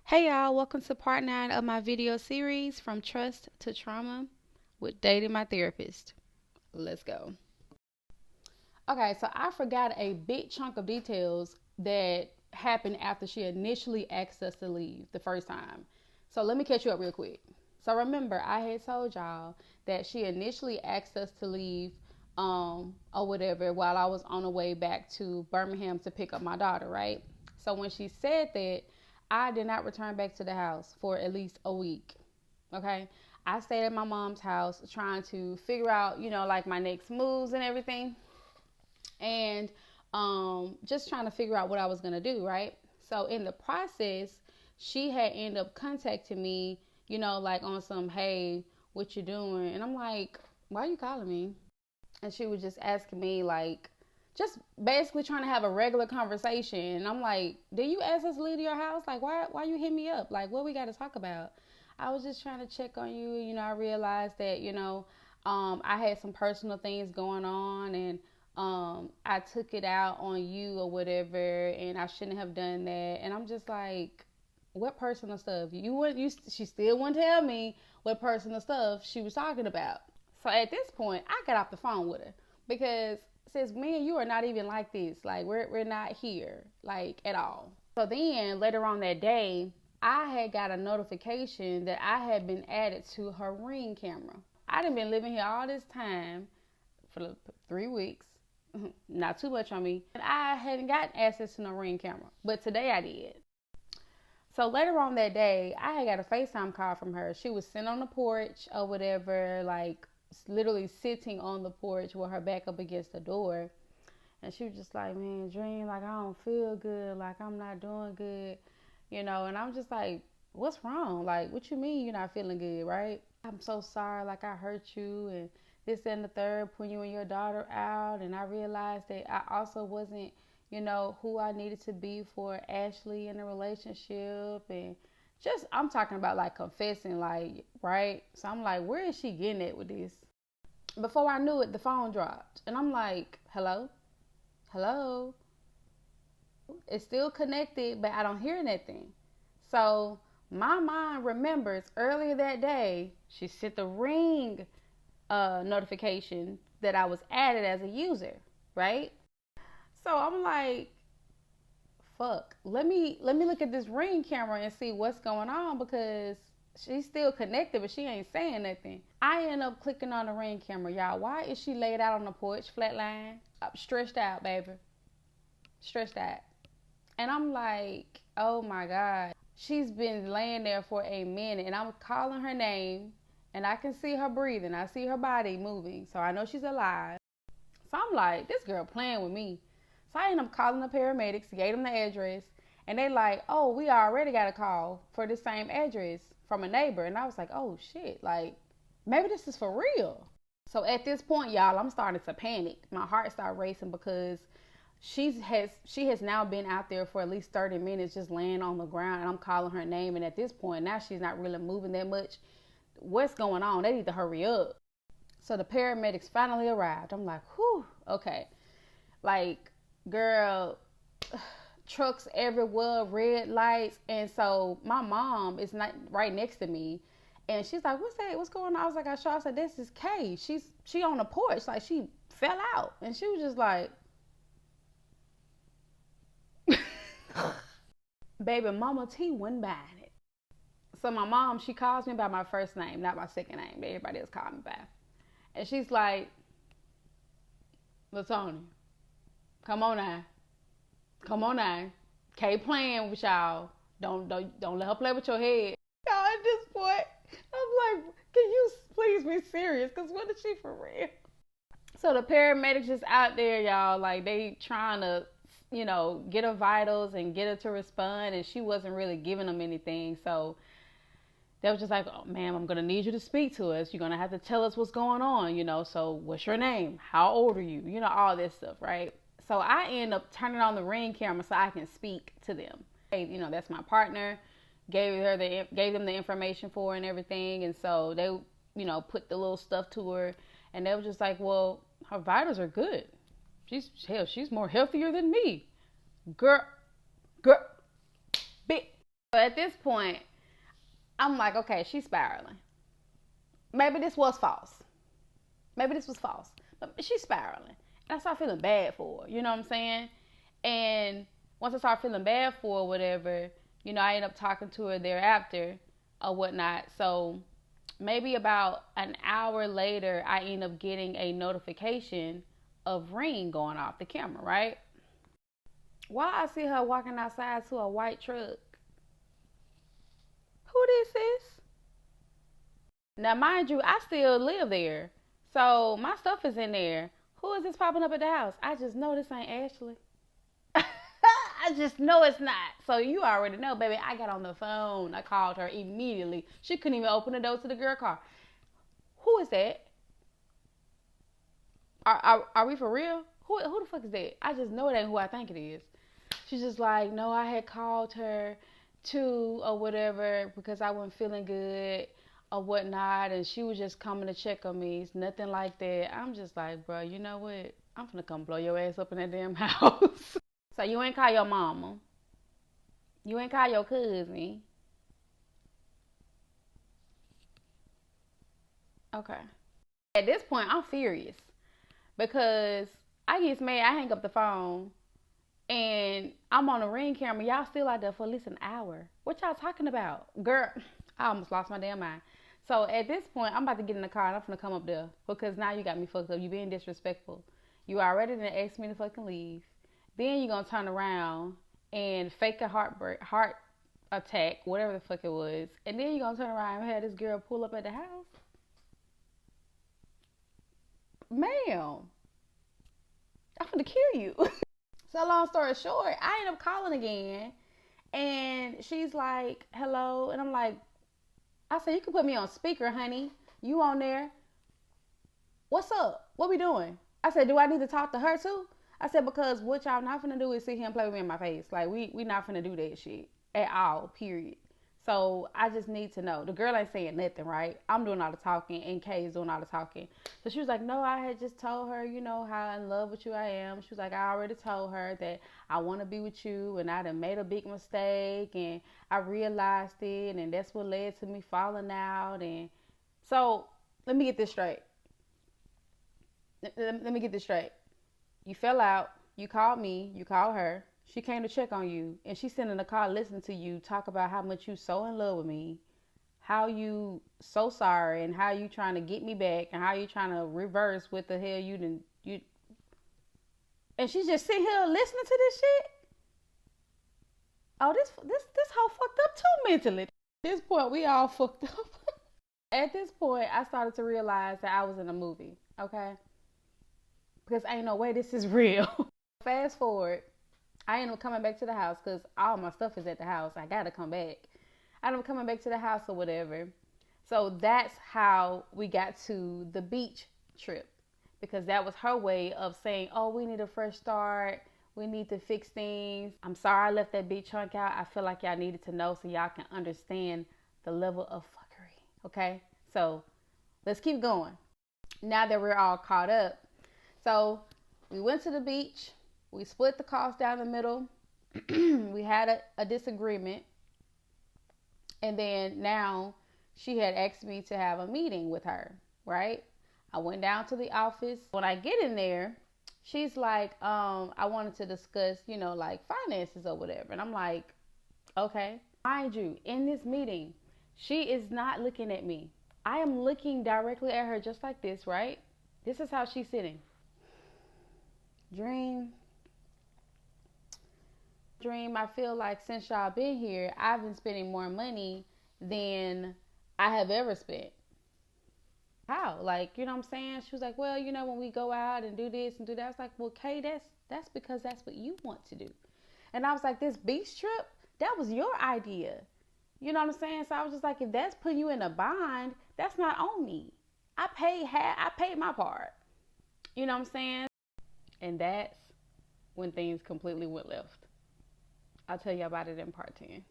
Hey y'all, welcome to part 9 of my video series From Trust to Trauma with Dating My Therapist. Let's go. Okay, so I forgot a big chunk of details that happened after she initially asked us to leave the first time. So let me catch you up real quick. So remember, I had told y'all that she initially asked us to leave or whatever while I was on the way back to Birmingham to pick up my daughter, right? So when she said that, I did not return back to the house for at least a week. Okay. I stayed at my mom's house trying to figure out, like my next moves and everything. And just trying to figure out what I was going to do, right? So in the process, she had ended up contacting me, like on some, hey, what you doing? And I'm like, why are you calling me? And she was just asking me, like, just basically trying to have a regular conversation. And I'm like, did you ask us to leave your house? Like, why you hit me up? Like, what we got to talk about? I was just trying to check on you. I realized that, I had some personal things going on, and I took it out on you or whatever, and I shouldn't have done that. And I'm just like, what personal stuff? She still wouldn't tell me what personal stuff she was talking about. So at this point, I got off the phone with her because since me and you are not even like this, like we're not here like at all. So then later on that day, I had got a notification that I had been added to her Ring camera. I done been living here all this time for 3 weeks. Not too much on me. And I hadn't gotten access to no Ring camera. But today I did. So later on that day, I had got a FaceTime call from her. She was sitting on the porch or whatever, like literally sitting on the porch with her back up against the door. And she was just like, man, Dream, like, I don't feel good. Like, I'm not doing good, And I'm just like, what's wrong? Like, what you mean you're not feeling good, right? I'm so sorry. Like, I hurt you and this and the third, putting you and your daughter out. And I realized that I also wasn't, who I needed to be for Ashley in a relationship. And just, I'm talking about like confessing, like, right? So I'm like, where is she getting at with this? Before I knew it, the phone dropped. And I'm like, hello? Hello? It's still connected, but I don't hear anything. So my mind remembers earlier that day, she sent the Ring notification that I was added as a user, right? So I'm like, fuck. Let me look at this Ring camera and see what's going on, because she's still connected, but she ain't saying nothing. I end up clicking on the Ring camera, y'all. Why is she laid out on the porch, flatline, stretched out, baby, stretched out? And I'm like, oh my God. She's been laying there for a minute, and I'm calling her name, and I can see her breathing. I see her body moving, so I know she's alive. So I'm like, this girl playing with me. So I end up calling the paramedics, gave them the address, and they like, oh, we already got a call for the same address from a neighbor. And I was like, oh shit, like maybe this is for real. So at this point, y'all, I'm starting to panic. My heart started racing because she has now been out there for at least 30 minutes just laying on the ground, and I'm calling her name, and at this point now she's not really moving that much. What's going on? They need to hurry up. So the paramedics finally arrived. I'm like, whew, okay. Like, girl, trucks everywhere, red lights. And so my mom is not right next to me, and she's like, what's that? What's going on? I was like, I said, this is Kay. She on the porch, like she fell out. And she was just like, baby, Mama T wasn't buying it. So my mom, she calls me by my first name, not my second name that everybody else called me by. And she's like, LaTony, come on now. Come on now. Kay playing with y'all. Don't let her play with your head. Y'all, at this point, I'm like, can you please be serious? Because what is she for real? So the paramedics just out there, y'all, like they trying to, get her vitals and get her to respond, and she wasn't really giving them anything. So they was just like, oh, ma'am, I'm going to need you to speak to us. You're going to have to tell us what's going on, so what's your name? How old are you? All this stuff, right? So I end up turning on the Ring camera so I can speak to them. Hey, that's my partner. Gave them the information for her and everything. And so they, put the little stuff to her, and they were just like, well, her vitals are good. She's more healthier than me. Girl, bitch. So at this point, I'm like, okay, she's spiraling. Maybe this was false. Maybe this was false. But she's spiraling. And I start feeling bad for her. You know what I'm saying? And once I start feeling bad for her, whatever, I end up talking to her thereafter or whatnot. So maybe about an hour later, I end up getting a notification of Ring going off the camera, right? While I see her walking outside to a white truck. Who this is? Now, mind you, I still live there. So my stuff is in there. Who is this popping up at the house? I just know this ain't Ashley. I just know it's not. So you already know, baby. I got on the phone. I called her immediately. She couldn't even open the door to the girl car. Who is that? Are we for real? Who the fuck is that? I just know it ain't who I think it is. She's just like, no, I had called her too or whatever because I wasn't feeling good or whatnot, and she was just coming to check on me. It's nothing like that. I'm just like, bro, you know what? I'm finna come blow your ass up in that damn house. So you ain't call your mama. You ain't call your cousin. Okay. At this point, I'm furious because I get mad. I hang up the phone and I'm on a Ring camera. Y'all still out there for at least an hour. What y'all talking about? Girl, I almost lost my damn mind. So at this point, I'm about to get in the car and I'm gonna come up there because now you got me fucked up. You being disrespectful. You already done asked me to fucking leave. Then you gonna turn around and fake a heart attack, whatever the fuck it was. And then you gonna turn around and have this girl pull up at the house. Ma'am, I'm gonna kill you. So long story short, I end up calling again and she's like, hello. And I'm like, I said, you can put me on speaker, honey. You on there? What's up? What we doing? I said, do I need to talk to her too? I said, because what y'all not finna do is sit here and play with me in my face. Like, we not finna do that shit at all, period. So I just need to know. The girl ain't saying nothing, right? I'm doing all the talking and Kay's doing all the talking. So she was like, no, I had just told her, how in love with you I am. She was like, I already told her that I want to be with you and I done made a big mistake and I realized it and that's what led to me falling out. And so let me get this straight. Let me get this straight. You fell out. You called me. You called her. She came to check on you, and she's sitting in the car listening to you talk about how much you so in love with me, how you so sorry, and how you trying to get me back, and how you trying to reverse what the hell you. And she's just sitting here listening to this shit. Oh, this hoe fucked up too mentally. At this point, we all fucked up. At this point, I started to realize that I was in a movie. Okay. Because ain't no way this is real. Fast forward, I end up coming back to the house because all my stuff is at the house. I gotta come back. I end up coming back to the house or whatever. So that's how we got to the beach trip. Because that was her way of saying, oh, we need a fresh start. We need to fix things. I'm sorry I left that big chunk out. I feel like y'all needed to know so y'all can understand the level of fuckery. Okay? So let's keep going. Now that we're all caught up. So we went to the beach. We split the cost down the middle. We had a disagreement. And then now she had asked me to have a meeting with her, right? I went down to the office. When I get in there, she's like, I wanted to discuss, like finances or whatever. And I'm like, okay. Mind you, in this meeting, she is not looking at me. I am looking directly at her just like this, right? This is how she's sitting. Dream, I feel like since y'all been here, I've been spending more money than I have ever spent. How? Like, you know what I'm saying? She was like, well, when we go out and do this and do that, I was like, well, Kay, that's because that's what you want to do. And I was like, this beach trip, that was your idea. You know what I'm saying? So I was just like, if that's putting you in a bind, that's not on me. I paid my part. You know what I'm saying? And that's when things completely went left. I'll tell you about it in part 10.